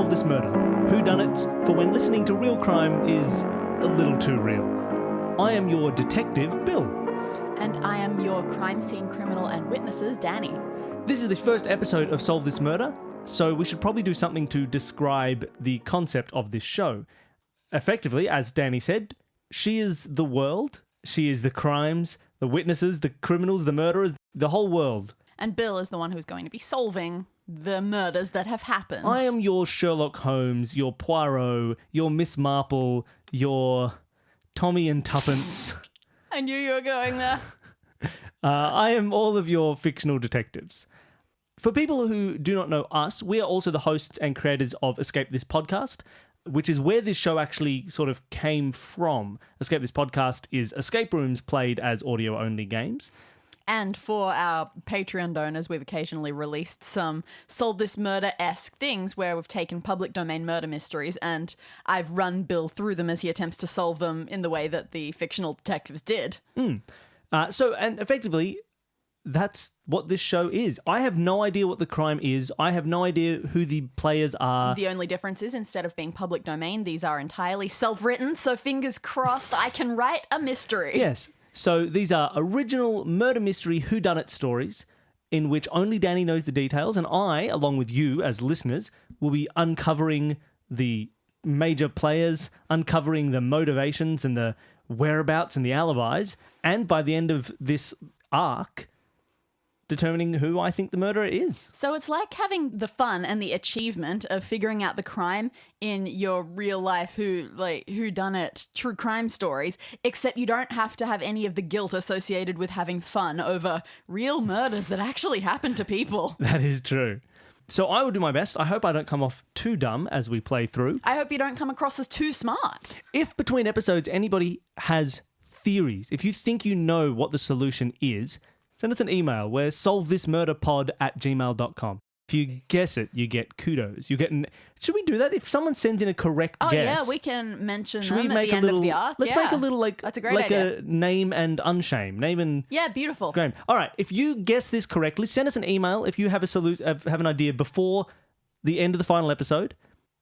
Solve This Murder. Whodunits for when listening to real crime is a little too real. I am your detective, Bill. And I am your crime scene criminal and witnesses, Dani. This is the first episode of Solve This Murder, so we should probably do something to describe the concept of this show. Effectively, as Dani said, she is the world, she is the crimes, the witnesses, the criminals, the murderers, the whole world. And Bill is the one who's going to be solving the murders that have happened. I am your Sherlock Holmes, your Poirot, your Miss Marple, your Tommy and Tuppence. I knew you were going there. I am all of your fictional detectives. For people who do not know us, we are also the hosts and creators of Escape This Podcast, which is where this show actually sort of came from. Escape This Podcast is escape rooms played as audio-only games. And for our Patreon donors, we've occasionally released some Solve This Murder-esque things where we've taken public domain murder mysteries and I've run Bill through them as he attempts to solve them in the way that the fictional detectives did. And effectively, that's what this show is. I have no idea what the crime is. I have no idea who the players are. The only difference is instead of being public domain, these are entirely self-written, so fingers crossed I can write a mystery. Yes. So these are original murder mystery whodunit stories in which only Dani knows the details, and I, along with you as listeners, will be uncovering the major players, uncovering the motivations and the whereabouts and the alibis, and by the end of this arc, determining who I think the murderer is. So it's like having the fun and the achievement of figuring out the crime in your real life whodunit true crime stories, except you don't have to have any of the guilt associated with having fun over real murders that actually happen to people. That is true. So I will do my best. I hope I don't come off too dumb as we play through. I hope you don't come across as too smart. If between episodes anybody has theories, if you think you know what the solution is, send us an email. We're solvethismurderpod@gmail.com. If you guess it, you get kudos. You get Should we do that? If someone sends in a correct guess... yeah, we can mention them at the end of the arc. Let's make a little, that's a great idea. A name and unshame. Name and... Yeah, beautiful. Great. All right, if you guess this correctly, send us an email if you have have an idea before the end of the final episode.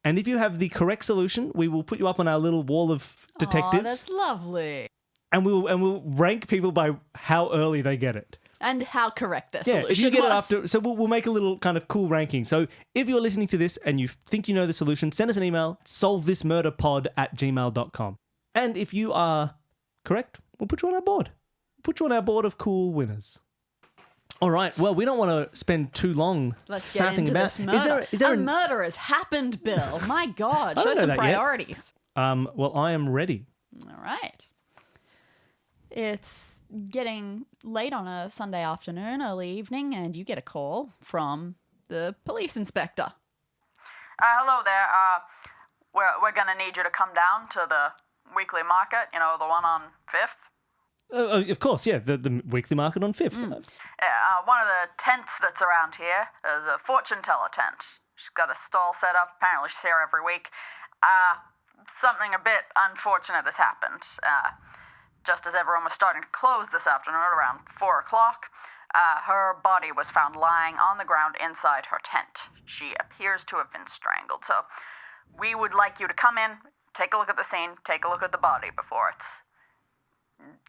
And if you have the correct solution, we will put you up on our little wall of detectives. Oh, that's lovely. And we'll rank people by how early they get it. And how correct their solution if you get was. it after... So we'll make a little kind of cool ranking. So if you're listening to this and you think you know the solution, send us an email, solvethismurderpod@gmail.com. And if you are correct, we'll put you on our board. Put you on our board of cool winners. All right. Well, we don't want to spend too long Let's get into about... this murder. A murder has happened, Bill. My God. Show some priorities. Well, I am ready. All right. It's getting late on a Sunday afternoon, early evening, and you get a call from the police inspector. Hello there. We're going to need you to come down to the weekly market, the one on 5th. Of course, yeah, the weekly market on 5th. One of the tents that's around here is a fortune teller tent. She's got a stall set up. Apparently she's here every week. Something a bit unfortunate has happened. Just as everyone was starting to close this afternoon around 4 o'clock, her body was found lying on the ground inside her tent. She appears to have been strangled. So we would like you to come in, take a look at the scene, take a look at the body before it's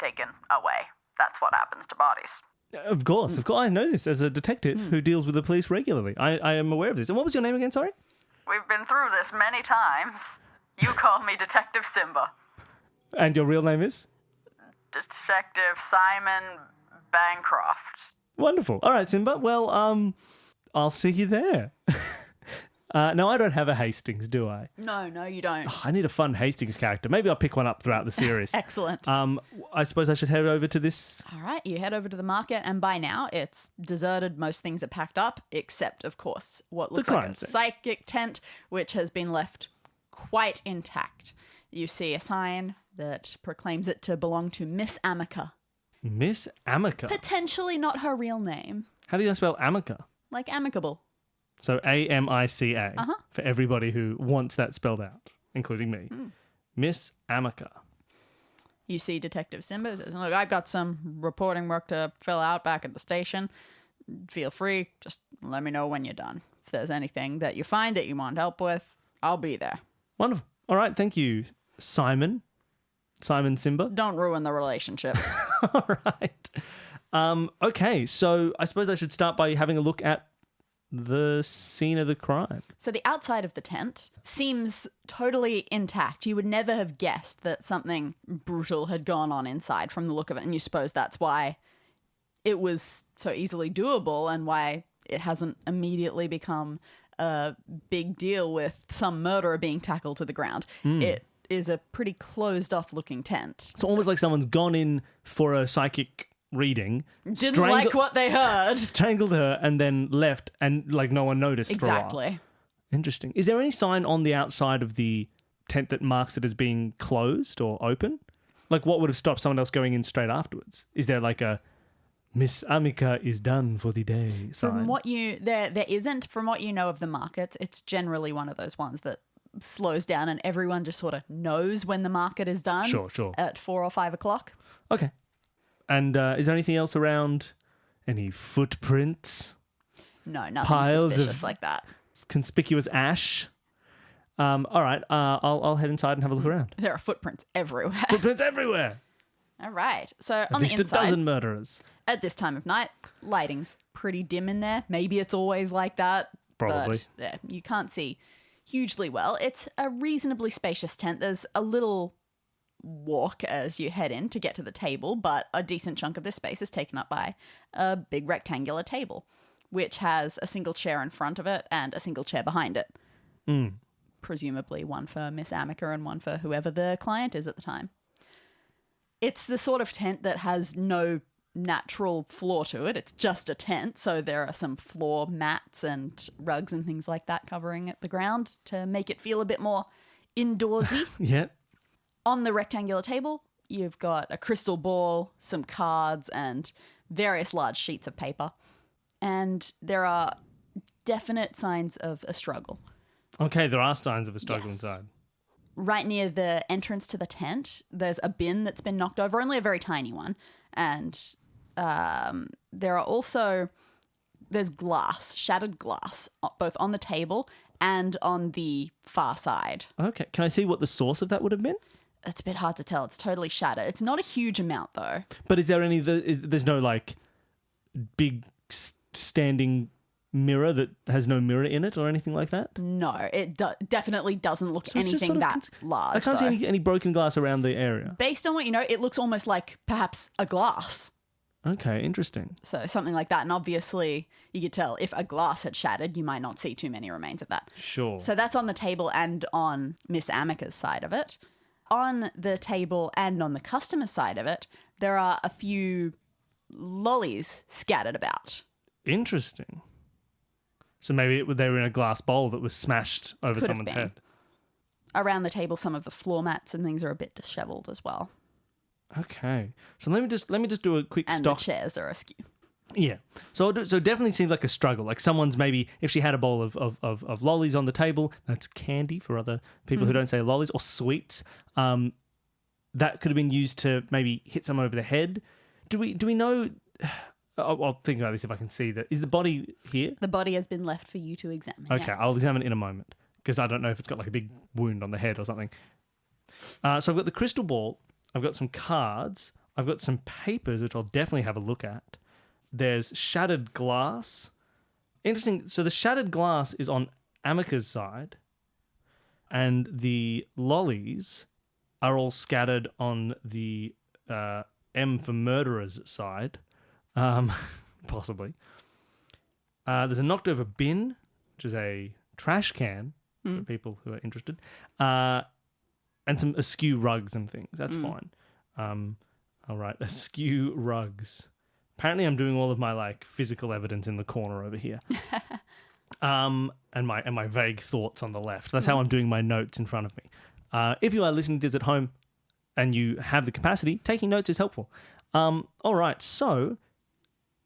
taken away. That's what happens to bodies. Of course. I know this as a detective who deals with the police regularly. I am aware of this. And what was your name again, sorry? We've been through this many times. You call me Detective Simba. And your real name is? Detective Simon Bancroft. Wonderful. All right, Simba. Well, I'll see you there. No, I don't have a Hastings, do I? No, you don't. I need a fun Hastings character. Maybe I'll pick one up throughout the series. Excellent. I suppose I should head over to this... All right, you head over to the market, and by now it's deserted. Most things are packed up, except, of course, what looks like a psychic tent, which has been left quite intact. You see a sign that proclaims it to belong to Miss Amica. Miss Amica? Potentially not her real name. How do you spell Amica? Like amicable. So Amica for everybody who wants that spelled out, including me. Miss Amica. You see Detective Simba says, look, I've got some reporting work to fill out back at the station. Feel free. Just let me know when you're done. If there's anything that you find that you want help with, I'll be there. Wonderful. All right. Thank you, Simon. Simon Simba. Don't ruin the relationship. All right. Okay. So I suppose I should start by having a look at the scene of the crime. So the outside of the tent seems totally intact. You would never have guessed that something brutal had gone on inside from the look of it. And you suppose that's why it was so easily doable and why it hasn't immediately become a big deal with some murderer being tackled to the ground. It is a pretty closed off looking tent. It's almost like someone's gone in for a psychic reading, Didn't like what they heard. strangled her, and then left, and like no one noticed for a while. Exactly. Interesting. Is there any sign on the outside of the tent that marks it as being closed or open? Like what would have stopped someone else going in straight afterwards? Is there like a Miss Amica is done for the day sign? From what you there isn't. From what you know of the market, it's generally one of those ones that slows down and everyone just sort of knows when the market is done. Sure. At 4 or 5 o'clock. Okay. And is there anything else around? Any footprints? No, nothing Piles suspicious of- like that. Conspicuous ash? All right. I'll head inside and have a look around. There are footprints everywhere. Footprints everywhere. All right. So At on the least inside, a dozen murderers. at this time of night, lighting's pretty dim in there. Maybe it's always like that. Probably. But yeah, you can't see hugely well. It's a reasonably spacious tent. There's a little walk as you head in to get to the table, but a decent chunk of this space is taken up by a big rectangular table, which has a single chair in front of it and a single chair behind it. Presumably one for Miss Amica and one for whoever the client is at the time. It's the sort of tent that has no natural floor to it. It's just a tent, so there are some floor mats and rugs and things like that covering the ground to make it feel a bit more indoorsy. Yeah. On the rectangular table, you've got a crystal ball, some cards, and various large sheets of paper. And there are definite signs of a struggle. Okay, there are signs of a struggle Yes. inside. Right near the entrance to the tent, there's a bin that's been knocked over, only a very tiny one. And there are also, there's glass, shattered glass, both on the table and on the far side. Okay. Can I see what the source of that would have been? It's a bit hard to tell. It's totally shattered. It's not a huge amount, though. But is there any? There's no like big standing mirror that has no mirror in it or anything like that. No, it definitely doesn't look So it's just anything sort of that large. I can't though. see any broken glass around the area. Based on what you know, it looks almost like perhaps a glass. Okay, interesting. So something like that. And obviously, you could tell if a glass had shattered, you might not see too many remains of that. Sure. So that's on the table and on Miss Amica's side of it. On the table and on the customer side of it, there are a few lollies scattered about. Interesting. So maybe they were in a glass bowl that was smashed over Could have someone's been. head. Around the table, some of the floor mats and things are a bit disheveled as well. Okay. So let me just do a quick And stock. the chairs are askew. Yeah. So it definitely seems like a struggle. Like someone's maybe, if she had a bowl of lollies on the table, that's candy for other people who don't say lollies, or sweets. That could have been used to maybe hit someone over the head. Do we know? I'll think about this if I can see that. Is the body here? The body has been left for you to examine. Okay, yes. I'll examine it in a moment because I don't know if it's got like a big wound on the head or something. So I've got the crystal ball. I've got some cards. I've got some papers, which I'll definitely have a look at. There's shattered glass. Interesting. So the shattered glass is on Amica's side, and the lollies are all scattered on the M for murderer's side, possibly. There's a knocked over bin, which is a trash can for people who are interested, and some askew rugs and things. That's fine. All right, askew rugs. Apparently, I'm doing all of my like physical evidence in the corner over here, and my vague thoughts on the left. That's how I'm doing my notes in front of me. If you are listening to this at home and you have the capacity, taking notes is helpful. All right, so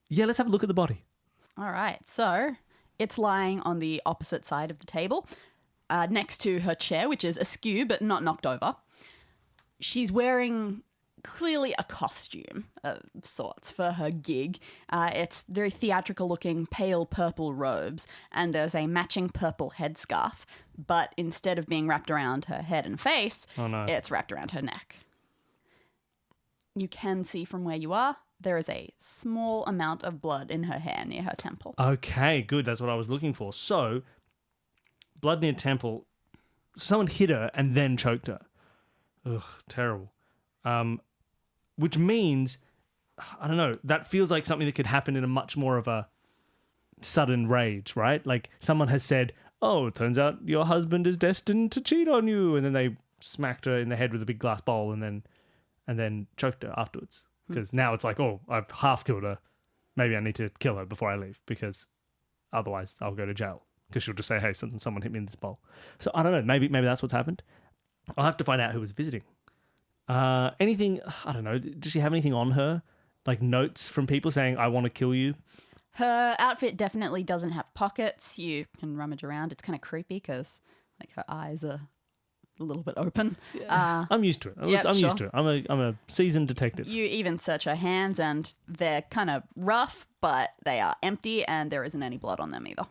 yeah, let's have a look at the body. All right. So it's lying on the opposite side of the table, next to her chair, which is askew but not knocked over. She's wearing clearly a costume of sorts for her gig. It's very theatrical looking, pale purple robes, and there's a matching purple headscarf. but instead of being wrapped around her head and face, Oh, no. it's wrapped around her neck. You can see from where you are, there is a small amount of blood in her hair near her temple. Okay, good. That's what I was looking for. So, blood near temple. Someone hit her and then choked her. Ugh, terrible. Which means, I don't know, that feels like something that could happen in a much more of a sudden rage, right? Like someone has said, oh, it turns out your husband is destined to cheat on you. And then they smacked her in the head with a big glass bowl and then choked her afterwards. Because now it's like, oh, I've half killed her. Maybe I need to kill her before I leave because otherwise I'll go to jail. Because she'll just say, hey, someone hit me in this bowl. So I don't know. Maybe that's what's happened. I'll have to find out who was visiting. Anything, I don't know. Does she have anything on her? Like notes from people saying, I want to kill you? Her outfit definitely doesn't have pockets. You can rummage around. It's kind of creepy because like her eyes are a little bit open. I'm used to it. I'm used to it. I'm a seasoned detective. You even search her hands and they're kind of rough, but they are empty and there isn't any blood on them either.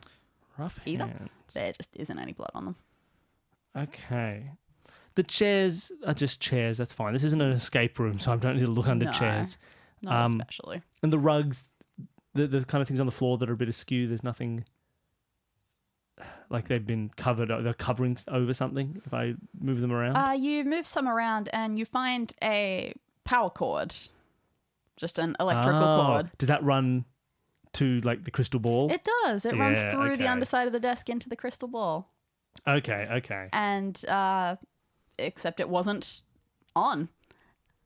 Rough Either. hands. There just isn't any blood on them. Okay. The chairs are just chairs. That's fine. This isn't an escape room, so I don't need to look under No. chairs. Not especially. And the rugs, the kind of things on the floor that are a bit askew, there's nothing like they've been covered. They're covering over something if I move them around. You move some around and you find a power cord. Just an electrical cord. Does that run to like the crystal ball? It does. It runs Yeah, through the okay. underside of the desk into the crystal ball. Okay. And except it wasn't on.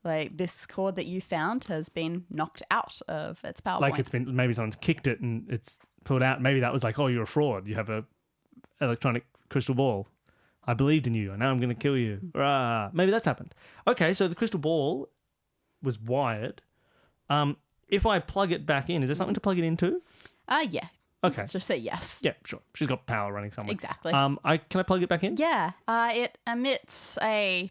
Like this cord that you found has been knocked out of its power Like point. it's been, maybe someone's kicked it and it's pulled out. Maybe that was like, oh, you're a fraud. You have a electronic crystal ball. I believed in you and now I'm going to kill you. Rah. Maybe that's happened. Okay, so the crystal ball was wired. If I plug it back in, is there something to plug it into? Yeah. Okay. Let's just say yes. Yeah, sure. She's got power running somewhere. Exactly. Can I plug it back in? Yeah. It emits a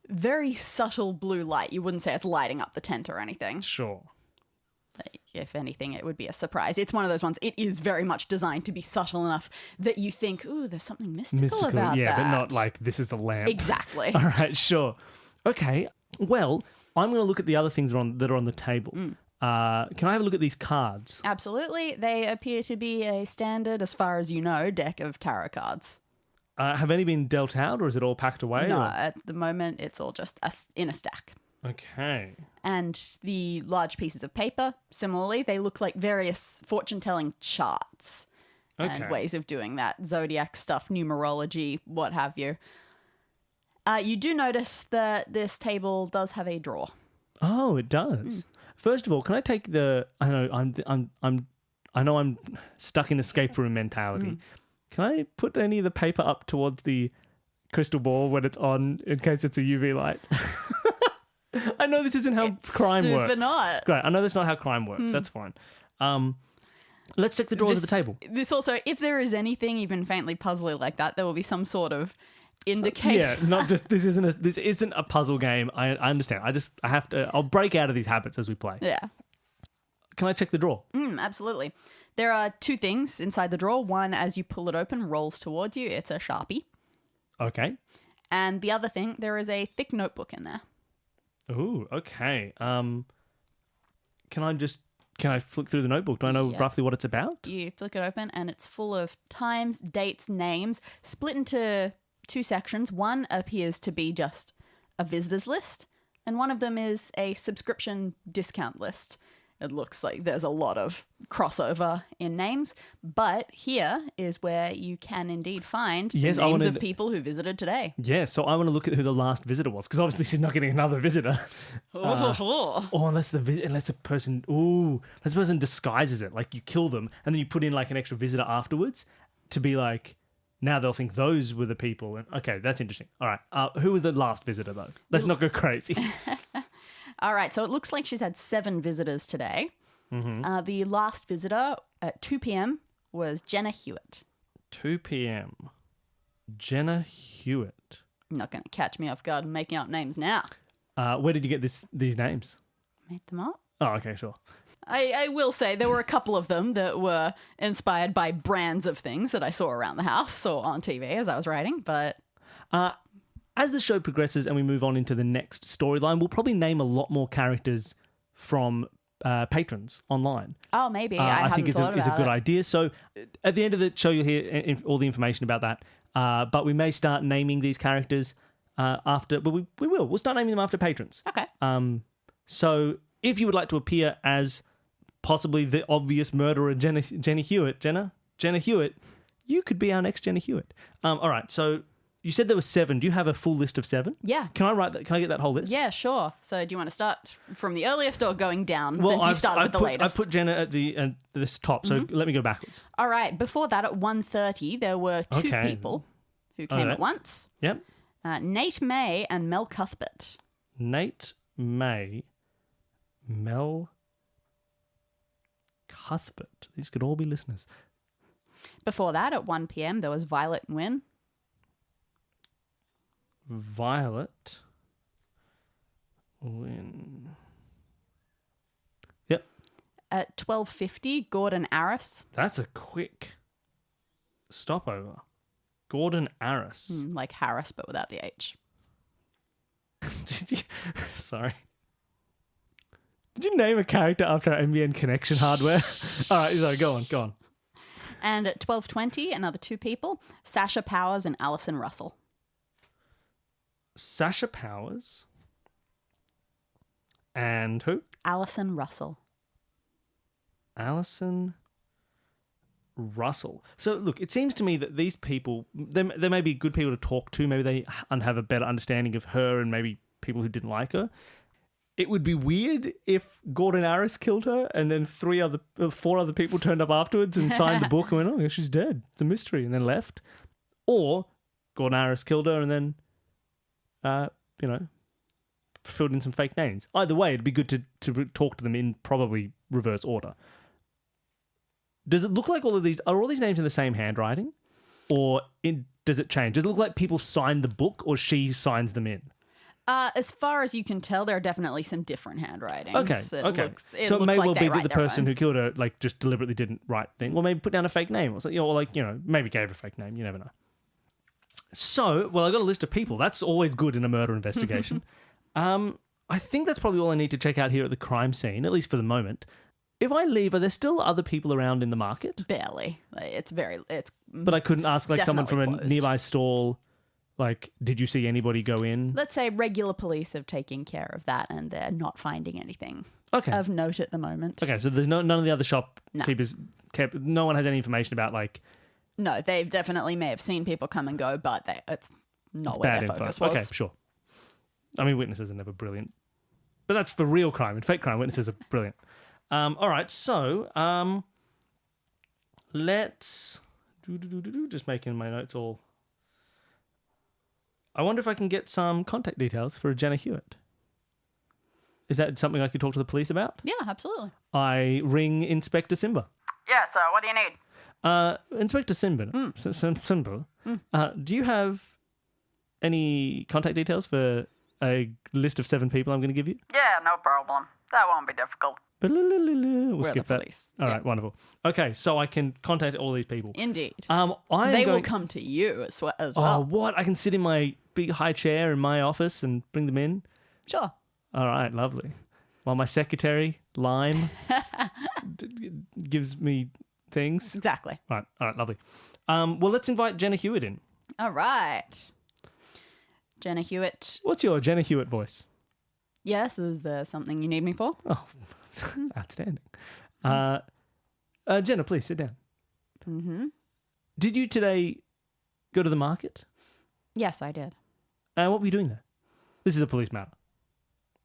very subtle blue light. You wouldn't say it's lighting up the tent or anything. Sure. If anything, it would be a surprise. It's one of those ones. It is very much designed to be subtle enough that you think, ooh, there's something mystical about yeah, that. but not like this is the lamp. Exactly. All right, sure. Okay. Well, I'm going to look at the other things that are on the table. Can I have a look at these cards? Absolutely. They appear to be a standard, as far as you know, deck of tarot cards. Have any been dealt out, or is it all packed away? No, or- at the moment, it's all just in a stack. Okay. And the large pieces of paper, similarly, they look like various fortune-telling charts and Okay. ways of doing that. Zodiac stuff, numerology, what have you. You do notice that this table does have a drawer. Oh, it does. First of all, can I take the? I know I'm stuck in escape room mentality. Can I put any of the paper up towards the crystal ball when it's on, in case it's a UV light? I know this isn't how crime super works. not. Great. I know that's not how crime works. That's fine. Let's check the drawers of the table. This also, if there is anything even faintly puzzly like that, there will be some sort of indicator. Yeah, not just this isn't a puzzle game. I understand. I'll break out of these habits as we play. Yeah. Can I check the drawer? Absolutely. There are two things inside the drawer. One, as you pull it open, rolls towards you. It's a Sharpie. Okay. And the other thing, there is a thick notebook in there. Ooh, okay. Can I flick through the notebook? Do I know Yeah. roughly what it's about? You flick it open and it's full of times, dates, names, split into two sections. One appears to be just a visitors list, and one of them is a subscription discount list. It looks like there's a lot of crossover in names, but here is where you can indeed find Yes, the I names wanted- of people who visited today. Yeah, so I want to look at who the last visitor was, because obviously she's not getting another visitor. Or unless the person disguises it, like you kill them and then you put in like an extra visitor afterwards to be like, now they'll think those were the people. And okay, that's interesting. All right, who was the last visitor though? Let's not go crazy. All right, so it looks like she's had 7 visitors today. The last visitor at 2 p.m. was Jenna Hewitt. 2 p.m. Jenna Hewitt. You're not going to catch me off guard and making up names now. Where did you get these names? Made them up. Oh, okay, sure. I will say there were a couple of them that were inspired by brands of things that I saw around the house or on TV as I was writing, but... As the show progresses and we move on into the next storyline, we'll probably name a lot more characters from patrons online. Oh, maybe. I think it's a good idea. So at the end of the show, you'll hear all the information about that. But we may start naming these characters after... But we will. We'll start naming them after patrons. Okay. So if you would like to appear as possibly the obvious murderer, Jenna Hewitt, you could be our next Jenna Hewitt. All right, so you said there were 7. Do you have a full list of 7? Yeah. Can I write that? Can I get that whole list? Yeah, sure. So do you want to start from the earliest or going down since you started with the latest? I put Jenna at this top, so let me go backwards. All right. Before that, at 1:30, there were 2 people who came at once. Yep. Nate May and Mel Cuthbert. Nate May, Mel Cuthbert. These could all be listeners. Before that, at 1 p.m., there was Violet Nguyen. Violet Nguyen. Yep. At 12:50, Gordon Arris. That's a quick stopover. Gordon Arris. Like Harris, but without the H. Did you? Sorry. Did you name a character after our NBN connection hardware? All right, sorry, go on. And at 12:20, another 2 people, Sasha Powers and Alison Russell. Sasha Powers and who? Alison Russell. Alison Russell. So look, it seems to me that these people, they may be good people to talk to. Maybe they have a better understanding of her and maybe people who didn't like her. It would be weird if Gordon Arris killed her and then 4 other people turned up afterwards and signed the book and went, oh, she's dead. It's a mystery, and then left. Or Gordon Arris killed her and then, filled in some fake names. Either way, it'd be good to talk to them in probably reverse order. Does it look like are all these names in the same handwriting? Or does it change? Does it look like people signed the book or she signs them in? As far as you can tell, there are definitely some different handwritings. Okay. So it may well be that the person who killed her just deliberately didn't write thing. Well, maybe put down a fake name or something, or maybe gave her a fake name. You never know. So, I got a list of people. That's always good in a murder investigation. I think that's probably all I need to check out here at the crime scene, at least for the moment. If I leave, are there still other people around in the market? Barely. But I couldn't ask someone from closed. A nearby stall, did you see anybody go in? Let's say regular police have taken care of that and they're not finding anything of note at the moment. Okay, so there's none of the other shopkeepers no one has any information about No, they definitely may have seen people come and go, but it's not where their focus was. Okay, sure. I mean, witnesses are never brilliant. But that's for real crime. In fake crime, witnesses are brilliant. All right, so let's... Just making my notes all... I wonder if I can get some contact details for Jenna Hewitt. Is that something I could talk to the police about? Yeah, absolutely. I ring Inspector Simba. Yeah, so what do you need? Inspector Simba, do you have any contact details for a list of 7 people I'm going to give you? Yeah, no problem. That won't be difficult. We'll skip that. Police. All right, wonderful. Okay, so I can contact all these people. Indeed. They will come to you as well. Oh, what? I can sit in my big high chair in my office and bring them in? Sure. All right, lovely. While my secretary, Lime, gives me things. Exactly. All right, lovely. Well, let's invite Jenna Hewitt in. All right. Jenna Hewitt. What's your Jenna Hewitt voice? Yes, is there something you need me for? Oh, outstanding. Jenna, please sit down. Mm-hmm. Did you today go to the market? Yes, I did. What were you doing there? This is a police matter,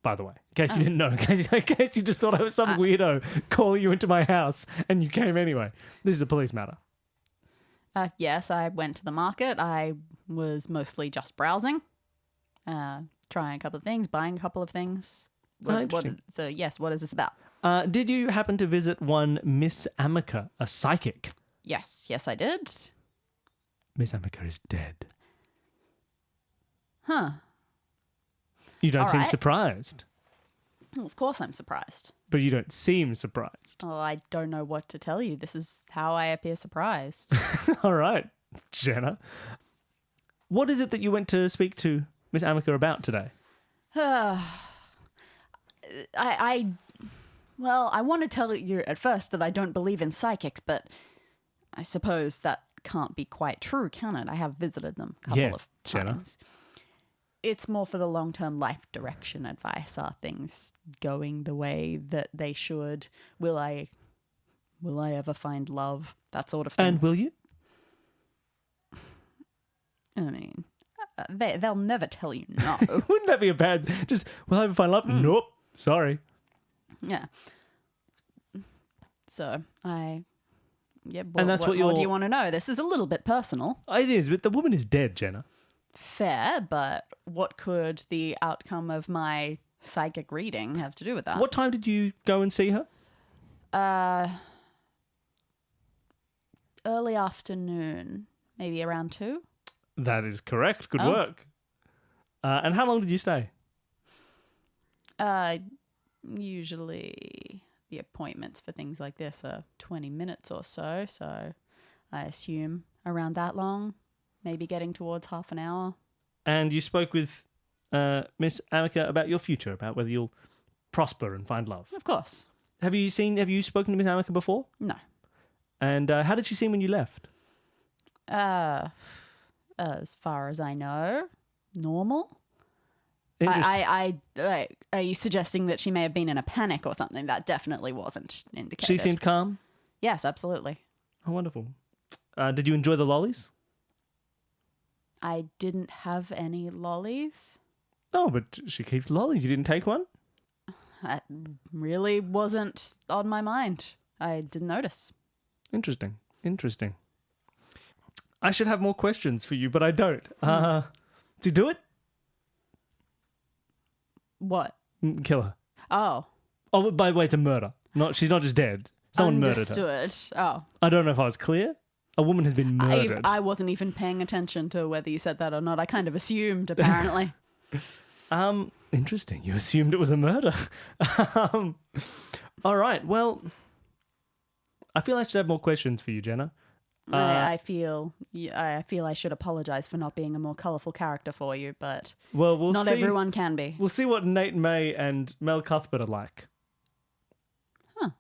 by the way. In case you didn't know, in case you just thought I was some weirdo calling you into my house and you came anyway. This is a police matter. Yes, I went to the market. I was mostly just browsing, trying a couple of things, buying a couple of things. So, yes, what is this about? Did you happen to visit one Miss Amica, a psychic? Yes, I did. Miss Amica is dead. Huh. You don't All seem right. surprised. Well, of course I'm surprised. But you don't seem surprised. Oh, I don't know what to tell you. This is how I appear surprised. All right, Jenna. What is it that you went to speak to Miss Amica about today? Well, I want to tell you at first that I don't believe in psychics, but I suppose that can't be quite true, can it? I have visited them a couple of Jenna. times. It's more for the long-term life direction advice. Are things going the way that they should? Will I ever find love? That sort of thing. And will you? I mean, they'll never tell you no. Wouldn't that be a bad... Just, will I ever find love? Nope. Sorry. Yeah. So, and that's what do you want to know? This is a little bit personal. It is, but the woman is dead, Jenna. Fair, but what could the outcome of my psychic reading have to do with that? What time did you go and see her? Early afternoon, maybe around 2. That is correct. Good work. And how long did you stay? Usually the appointments for things like this are 20 minutes or so, so I assume around that long, maybe getting towards half an hour. And you spoke with Miss Amica about your future, about whether you'll prosper and find love. Of course. Have you spoken to Miss Amica before? No. And how did she seem when you left? As far as I know, normal. Interesting. Are you suggesting that she may have been in a panic or something? That definitely wasn't indicated. She seemed calm? Yes, absolutely. Oh, wonderful. Did you enjoy the lollies? I didn't have any lollies. Oh, but she keeps lollies. You didn't take one? That really wasn't on my mind. I didn't notice. Interesting. I should have more questions for you, but I don't. Do you do it? What? Kill her. Oh. Oh, by the way, it's a murder. She's not just dead. Someone murdered her. Understood. Oh. I don't know if I was clear. A woman has been murdered. I wasn't even paying attention to whether you said that or not. I kind of assumed, apparently. Interesting. You assumed it was a murder. All right. Well, I feel I should have more questions for you, Jenna. I feel I should apologize for not being a more colourful character for you, but we'll not see. everyone can be. We'll see what Nate May and Mel Cuthbert are like. Huh.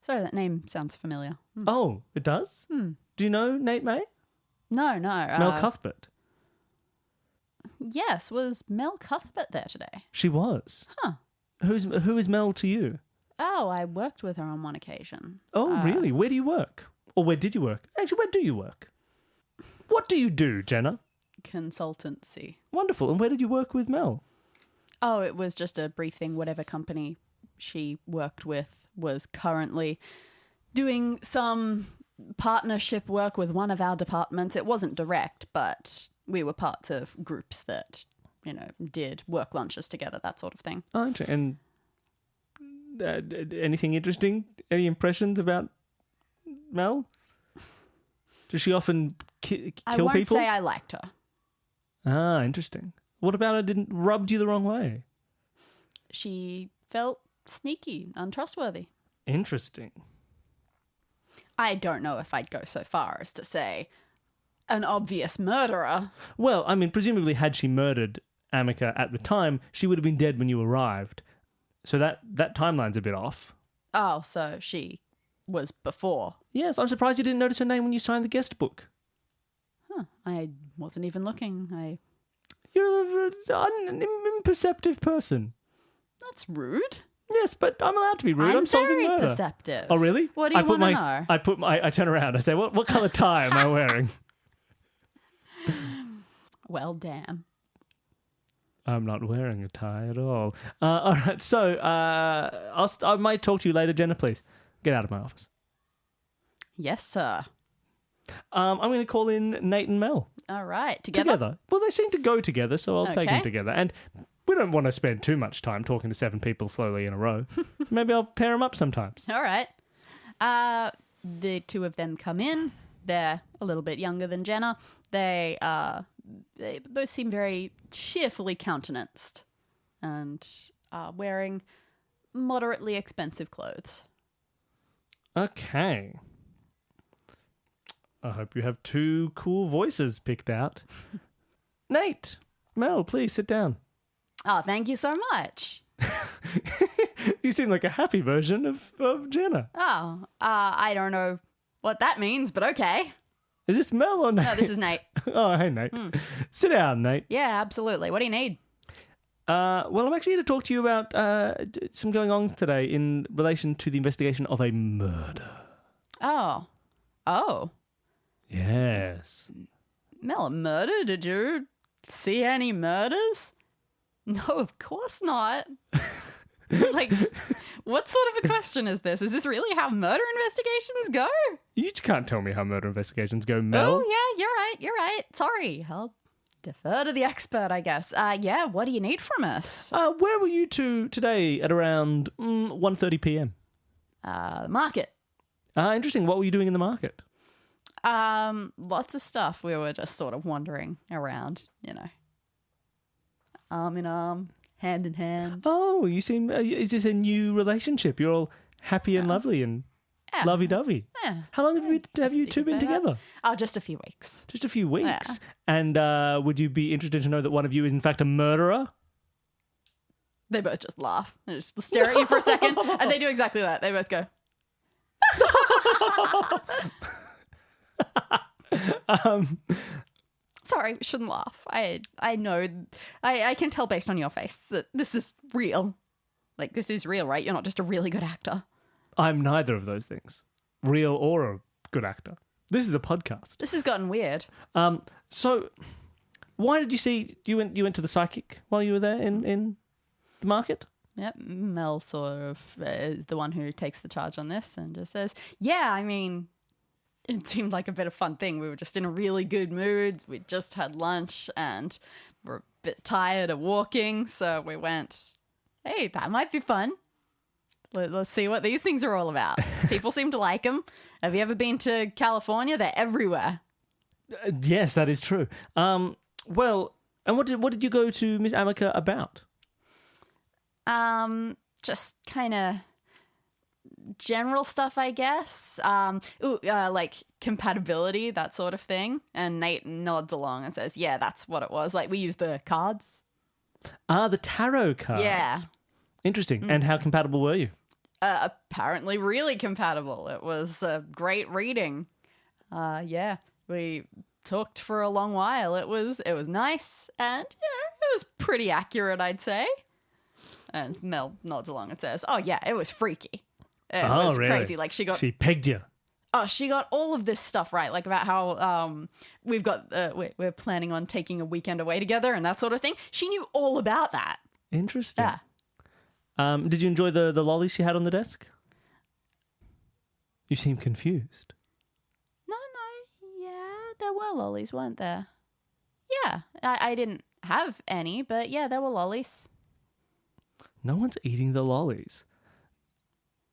Sorry, that name sounds familiar. Oh, it does? Do you know Nate May? No. Mel Cuthbert. Yes, was Mel Cuthbert there today? She was. Huh. Who is Mel to you? Oh, I worked with her on one occasion. Oh, really? Where do you work? Or where did you work? Actually, where do you work? What do you do, Jenna? Consultancy. Wonderful. And where did you work with Mel? Oh, it was just a brief thing. Whatever company she worked with was currently doing some partnership work with one of our departments. It wasn't direct, but we were parts of groups that, did work lunches together, that sort of thing. Oh, interesting. And anything interesting? Any impressions about Mel? Does she often kill people? I won't say I liked her. Ah, interesting. What about her rubbed you the wrong way? She felt sneaky, untrustworthy. Interesting. I don't know if I'd go so far as to say an obvious murderer. Well, I mean, presumably had she murdered Amica at the time, she would have been dead when you arrived. So that timeline's a bit off. Oh, so she was before. Yes, I'm surprised you didn't notice her name when you signed the guest book. Huh, I wasn't even looking. You're an imperceptive person. That's rude. Yes, but I'm allowed to be rude. I'm solving very murder. perceptive. Oh, really? What do you want to know? I turn around. I say, what colour tie am I wearing? Well, damn. I'm not wearing a tie at all. All right, so I might talk to you later, Jenna. Please get out of my office. Yes, sir. I'm going to call in Nate and Mel. All right, together. Well, they seem to go together, so I'll take them together. And we don't want to spend too much time talking to 7 people slowly in a row. Maybe I'll pair them up sometimes. All right. The 2 of them come in. They're a little bit younger than Jenna. They both seem very cheerfully countenanced and are wearing moderately expensive clothes. Okay. I hope you have 2 cool voices picked out. Nate, Mel, please sit down. Oh, thank you so much. You seem like a happy version of Jenna. Oh, I don't know what that means, but okay. Is this Mel or Nate? No, this is Nate. Oh, hey, Nate. Sit down, Nate. Yeah, absolutely. What do you need? Well, I'm actually here to talk to you about some going on today in relation to the investigation of a murder. Oh. Yes. Mel, a murder? Did you see any murders? No, of course not. Like, what sort of a question is this? Is this really how murder investigations go? You can't tell me how murder investigations go, Mel. Oh, yeah, you're right. Sorry, I'll defer to the expert, I guess. Yeah, what do you need from us? Where were you two today at around 1:30 p.m.? The market. Interesting. What were you doing in the market? Lots of stuff. We were just sort of wandering around, arm in arm, hand in hand. Oh, you seem... is this a new relationship? You're all happy and lovely and lovey-dovey. Yeah. How long have you two been together? Oh, just a few weeks. Just a few weeks. Yeah. And would you be interested to know that one of you is in fact a murderer? They both just laugh. They just stare at you for a second, and they do exactly that. They both go, sorry, we shouldn't laugh. I know, I can tell based on your face that this is real. Like, this is real, right? You're not just a really good actor. I'm neither of those things. Real or a good actor. This is a podcast. This has gotten weird. So why did you went to the psychic while you were there in the market? Yep, Mel sort of is the one who takes the charge on this and just says, yeah, I mean, it seemed like a bit of fun thing. We were just in a really good mood. We just had lunch and we're a bit tired of walking. So we went, hey, that might be fun. Let's see what these things are all about. People seem to like them. Have you ever been to California? They're everywhere. Yes, that is true. Well, and what did you go to Miss Amica about? Just kind of general stuff, I guess. Like compatibility, that sort of thing. And Nate nods along and says, yeah, that's what it was. Like, we use the cards. The tarot cards. Yeah. Interesting. And how compatible were you? Apparently really compatible. It was a great reading. Yeah, we talked for a long while. It was nice and it was pretty accurate, I'd say. And Mel nods along and says, oh yeah, it was freaky. It was really? crazy. Like, she pegged you. Oh, she got all of this stuff right, like about how we've got we're planning on taking a weekend away together and that sort of thing. She knew all about that. Interesting. Yeah. Did you enjoy the lollies she had on the desk? You seem confused. No, yeah, there were lollies, weren't there? Yeah, I didn't have any, but yeah, there were lollies. No one's eating the lollies.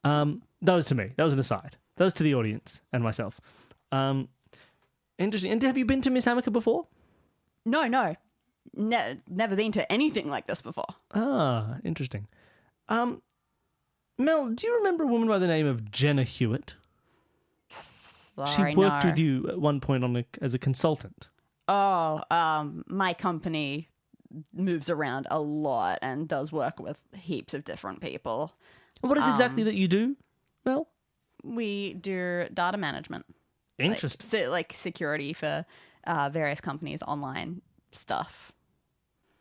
That was to me. That was an aside. That was to the audience and myself. Interesting. And have you been to Miss Amica before? No. Never been to anything like this before. Ah, interesting. Mel, do you remember a woman by the name of Jenna Hewitt? Sorry, she worked no. with you at one point as a consultant. Oh, my company moves around a lot and does work with heaps of different people. What is it exactly that you do, Mel? We do data management. Interesting. Like security for various companies' online stuff.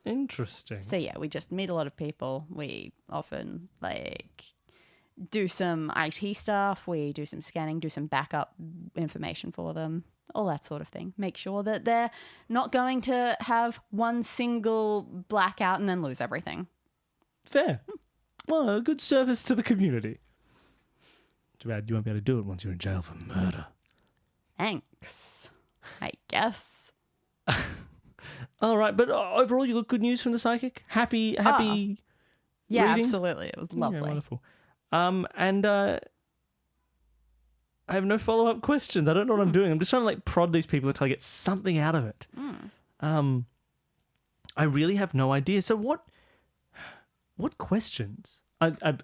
Interesting. So yeah, we just meet a lot of people. We often do some IT stuff. We do some scanning, do some backup information for them, all that sort of thing. Make sure that they're not going to have one single blackout and then lose everything. Fair. Well, a good service to the community. Too bad you won't be able to do it once you're in jail for murder. Thanks, I guess. All right, but overall, you got good news from the psychic? Happy Yeah, reading? absolutely. It was lovely. Yeah, wonderful. And I have no follow-up questions. I don't know what I'm doing. I'm just trying to prod these people until I get something out of it. I really have no idea. So what questions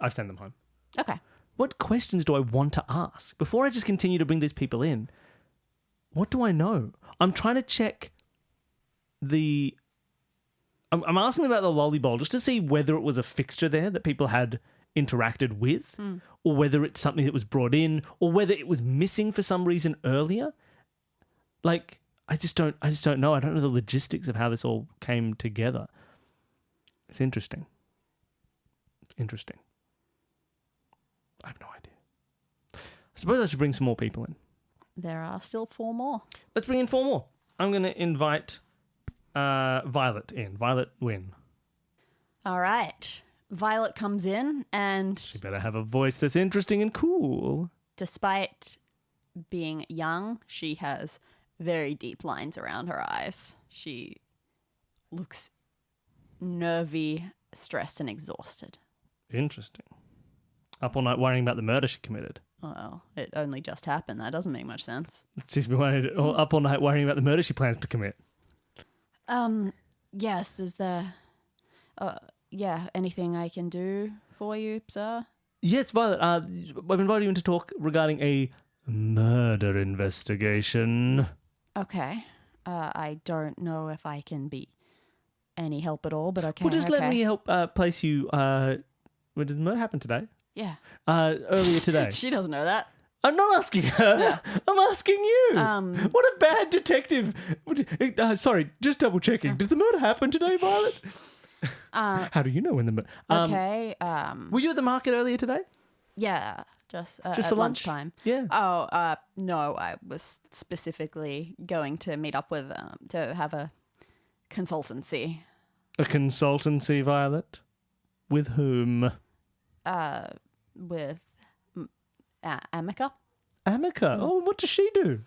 I've sent them home. Okay. What questions do I want to ask? Before I just continue to bring these people in, what do I know? I'm trying to check I'm asking about the lolly bowl just to see whether it was a fixture there that people had interacted with, or whether it's something that was brought in, or whether it was missing for some reason earlier. Like, I just don't know. I don't know the logistics of how this all came together. It's interesting. I have no idea. I suppose I should bring some more people in. There are still 4 more. Let's bring in 4 more. I'm going to invite Violet in. Violet Wynn. All right. Violet comes in and... She better have a voice that's interesting and cool. Despite being young, she has very deep lines around her eyes. She looks nervy, stressed, and exhausted. Interesting. Up all night worrying about the murder she committed. Well, it only just happened. That doesn't make much sense. She's been up all night worrying about the murder she plans to commit. Yes, is there... anything I can do for you, sir? Yes, Violet. I've invited you in to talk regarding a murder investigation. Okay. I don't know if I can be any help at all, but okay. Well, just let me help place you... When did the murder happen today? Yeah. Earlier today. She doesn't know that. I'm not asking her. Yeah. I'm asking you. What a bad detective. Sorry, just double checking. Did the murder happen today, Violet? How do you know when the murder... Okay. Were you at the market earlier today? Yeah, just for at lunch? lunchtime. Yeah. Oh, no, I was specifically going to meet up with, to have a consultancy. A consultancy, Violet? With whom? With Amica. Amica? Oh, what does she do?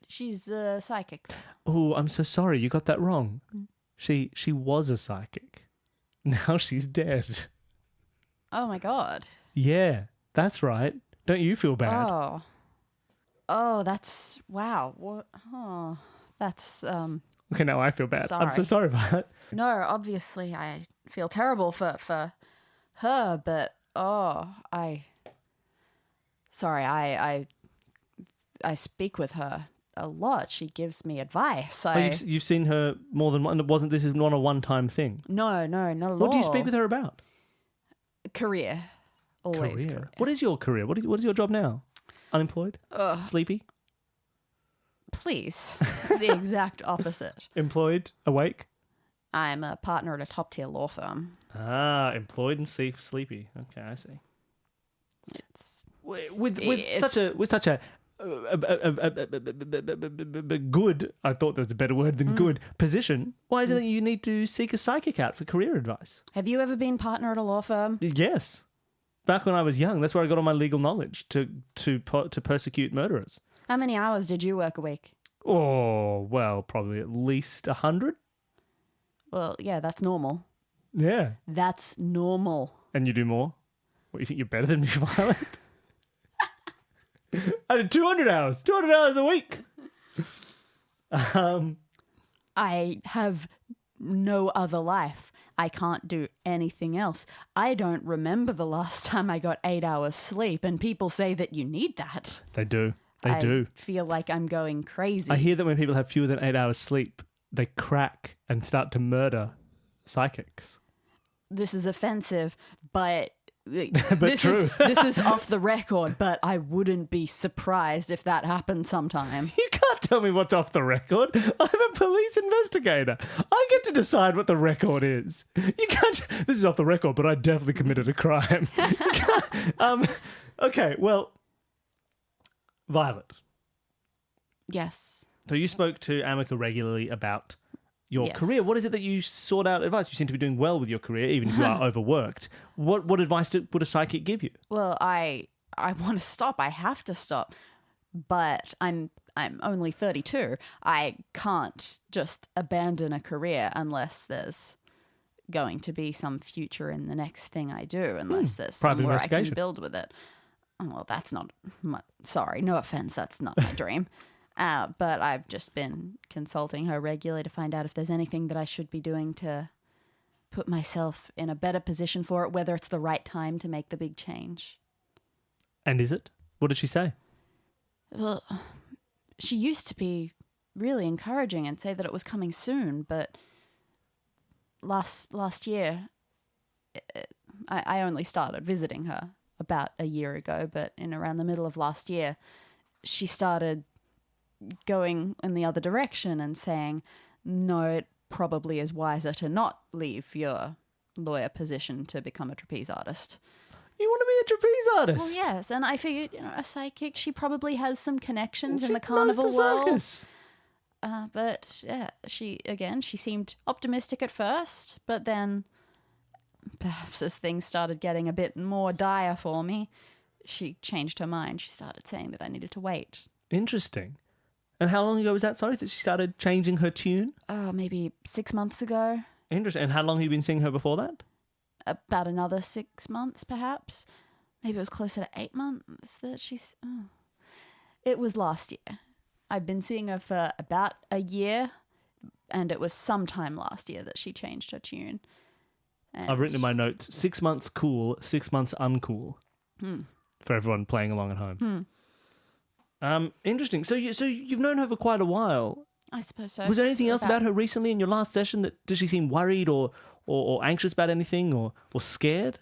She's a psychic. Oh, I'm so sorry. You got that wrong. She was a psychic. Now she's dead. Oh my god. Yeah, that's right. Don't you feel bad? Oh, that's... Wow. What? Oh, that's... Okay, now I feel bad. Sorry. I'm so sorry about it. No, obviously I feel terrible for her, but Sorry, I speak with her a lot. She gives me advice. You've seen her more than one. This is not a one-time thing. No, not at all. What do you speak with her about? Career. Always career. What is your career? What is your job now? Unemployed? Sleepy? Please. The exact opposite. Employed? Awake? I'm a partner at a top-tier law firm. Ah, employed and sleepy. Okay, I see. It's with such a good, I thought there was a better word than good, position. Why is it that you need to seek a psychic out for career advice? Have you ever been partner at a law firm? Yes. Back when I was young, that's where I got all my legal knowledge to persecute murderers. How many hours did you work a week? Oh, well, probably at least 100. Well, yeah, that's normal. Yeah. That's normal. And you do more? What, you think you're better than me, Violet? I did 200 hours. 200 hours a week. I have no other life. I can't do anything else. I don't remember the last time I got 8 hours sleep, and people say that you need that. They do. They do. I feel like I'm going crazy. I hear that when people have fewer than 8 hours sleep, they crack and start to murder psychics. This is offensive, but... But true. This is off the record, but I wouldn't be surprised if that happened sometime. You can't tell me what's off the record. I'm a police investigator. I get to decide what the record is. You can't... This is off the record, but I definitely committed a crime. Okay, well... Violet. Yes. So you spoke to Amica regularly about your Yes. career. What is it that you sought out advice? You seem to be doing well with your career, even if you are overworked. What advice would a psychic give you? Well, I want to stop. I have to stop. But I'm only 32. I can't just abandon a career unless there's going to be some future in the next thing I do, unless there's private somewhere I can investigation. build with it. Oh, well, that's not sorry, no offense, that's not my dream. But I've just been consulting her regularly to find out if there's anything that I should be doing to put myself in a better position for it, whether it's the right time to make the big change. And is it? What did she say? Well, she used to be really encouraging and say that it was coming soon, but last year, I only started visiting her about a year ago, but in around the middle of last year, she started going in the other direction and saying, no, it probably is wiser to not leave your lawyer position to become a trapeze artist. You want to be a trapeze artist? Well, yes, and I figured, a psychic, she probably has some connections in She the carnival knows the world. circus. But yeah, she seemed optimistic at first, but then perhaps as things started getting a bit more dire for me, she changed her mind. She started saying that I needed to wait. Interesting. And how long ago was that, sorry, that she started changing her tune? Maybe 6 months ago. Interesting. And how long have you been seeing her before that? About another 6 months, perhaps. Maybe it was closer to 8 months that she's... Oh. It was last year. I've been seeing her for about a year, and it was sometime last year that she changed her tune. And I've written in my notes, 6 months cool, 6 months uncool. For everyone playing along at home. Interesting. So you've known her for quite a while. I suppose so. Was there anything else about her recently in your last session that did she seem worried or anxious about anything or scared?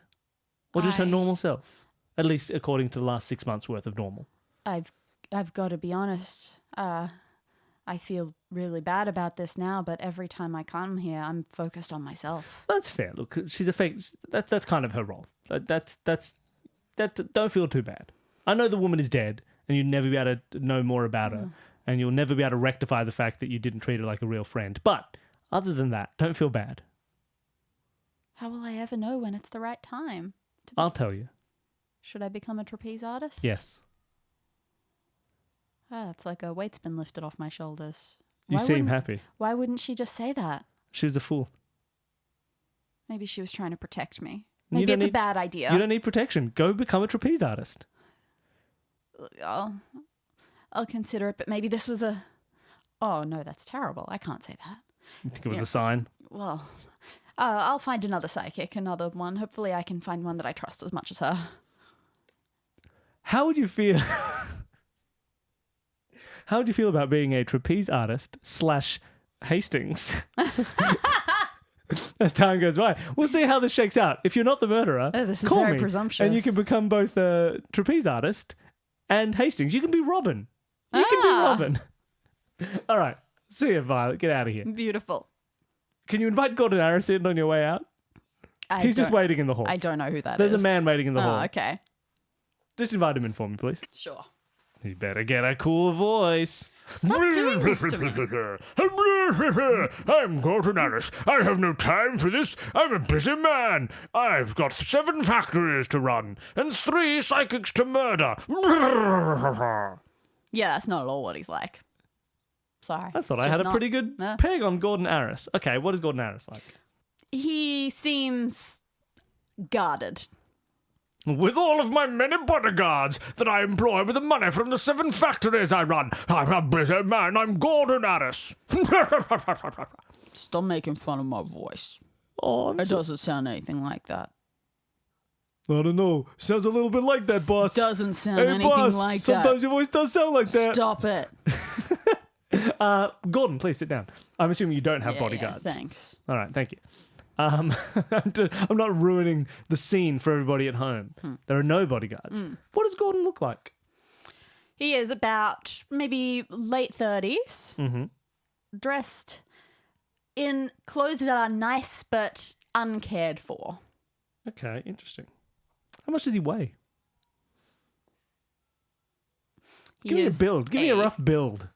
Or just her normal self? At least according to the last 6 months worth of normal. I've got to be honest. I feel really bad about this now, but every time I come here, I'm focused on myself. That's fair. Look, she's a fake. That's kind of her role. That. Don't feel too bad. I know the woman is dead, and you'll never be able to know more about her, and you'll never be able to rectify the fact that you didn't treat her like a real friend. But other than that, don't feel bad. How will I ever know when it's the right time? I'll tell you. Should I become a trapeze artist? Yes. It's like a weight's been lifted off my shoulders. You seem happy. Why wouldn't she just say that? She was a fool. Maybe she was trying to protect me. You Maybe don't it's a need- bad idea. You don't need protection. Go become a trapeze artist. I'll consider it, but maybe this was a... Oh, no, that's terrible. I can't say that. You think it was a sign? Well, I'll find another psychic, another one. Hopefully I can find one that I trust as much as her. How would you feel... How would you feel about being a trapeze artist / Hastings? As time goes by. We'll see how this shakes out. If you're not the murderer, This is call very me, presumptuous. and you can become both a trapeze artist and Hastings. You can be Robin. You can be Robin. All right. See you, Violet. Get out of here. Beautiful. Can you invite Gordon Harris in on your way out? He's just waiting in the hall. I don't know who that is. There's a man waiting in the hall. Oh, okay. Just invite him in for me, please. Sure. You better get a cool voice. Stop doing this to me. I'm Gordon Harris. I have no time for this. I'm a busy man. I've got 7 factories to run and 3 psychics to murder. Yeah, that's not at all what he's like. Sorry. I thought It's I had just a pretty good No. peg on Gordon Harris. Okay, what is Gordon Harris like? He seems guarded. With all of my many bodyguards that I employ with the money from the 7 factories I run, I'm a busy man. I'm Gordon Harris. Stop making fun of my voice. Oh, It doesn't sound anything like that. I don't know. Sounds a little bit like that, boss. Doesn't sound Hey, anything boss, like sometimes your voice does sound like that. that. Stop it. Gordon, please sit down. I'm assuming you don't have Yeah, bodyguards. thanks. All right, thank you. I'm not ruining the scene for everybody at home. There are no bodyguards. What does Gordon look like? He is about maybe late 30s, dressed in clothes that are nice but uncared for. Okay, interesting. How much does he weigh? Give me a build. Give me a rough build.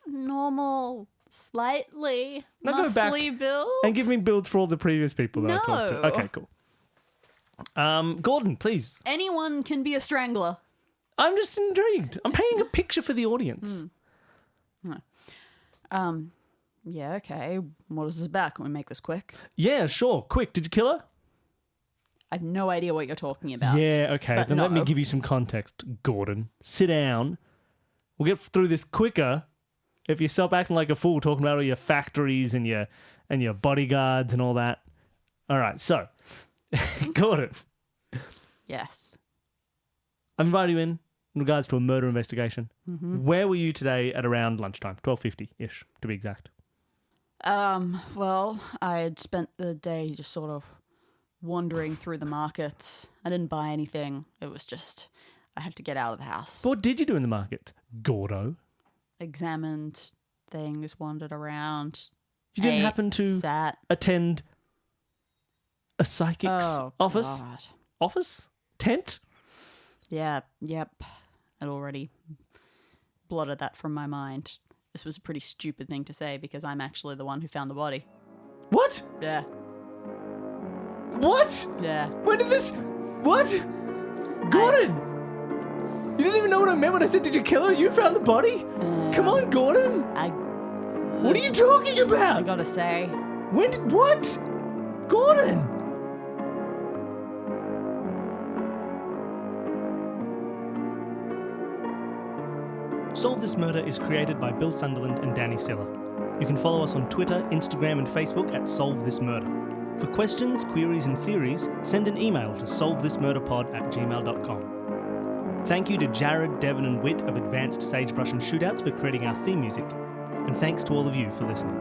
Normal, slightly Now go back muscly build. And give me builds for all the previous people that I talked to. No. Okay, cool. Gordon, please. Anyone can be a strangler. I'm just intrigued. I'm painting a picture for the audience. Yeah, okay. What is this about? Can we make this quick? Yeah, sure. Quick, did you kill her? I have no idea what you're talking about. Yeah, okay. But Then let me no. give you some context, Gordon. Sit down. We'll get through this quicker if you stop acting like a fool talking about all your factories and your and your bodyguards and all that. All right, so, Gordon, Yes. I've invited you in regards to a murder investigation. Where were you today at around lunchtime? 12:50-ish, to be exact. Well, I had spent the day just sort of wandering through the markets. I didn't buy anything. It was just, I had to get out of the house. But what did you do in the market, Gordo? Examined things, wandered around. You didn't ate, happen to sat. attend a psychic's office? God. Office? Tent? Yeah, yep. I'd already blotted that from my mind. This was a pretty stupid thing to say because I'm actually the one who found the body. What? Yeah, What? yeah. When did this... What? Gordon! You didn't even know what I meant when I said, did you kill her? You found the body? Come on, Gordon! What are you talking I about? gotta say, When did... What? Gordon! Solve This Murder is created by Bill Sunderland and Dani Siller. You can follow us on Twitter, Instagram and Facebook at Solve This Murder. For questions, queries and theories, send an email to solvethismurderpod@gmail.com. Thank you to Jared, Devon and Whit of Advanced Sagebrush and Shootouts for creating our theme music. And thanks to all of you for listening.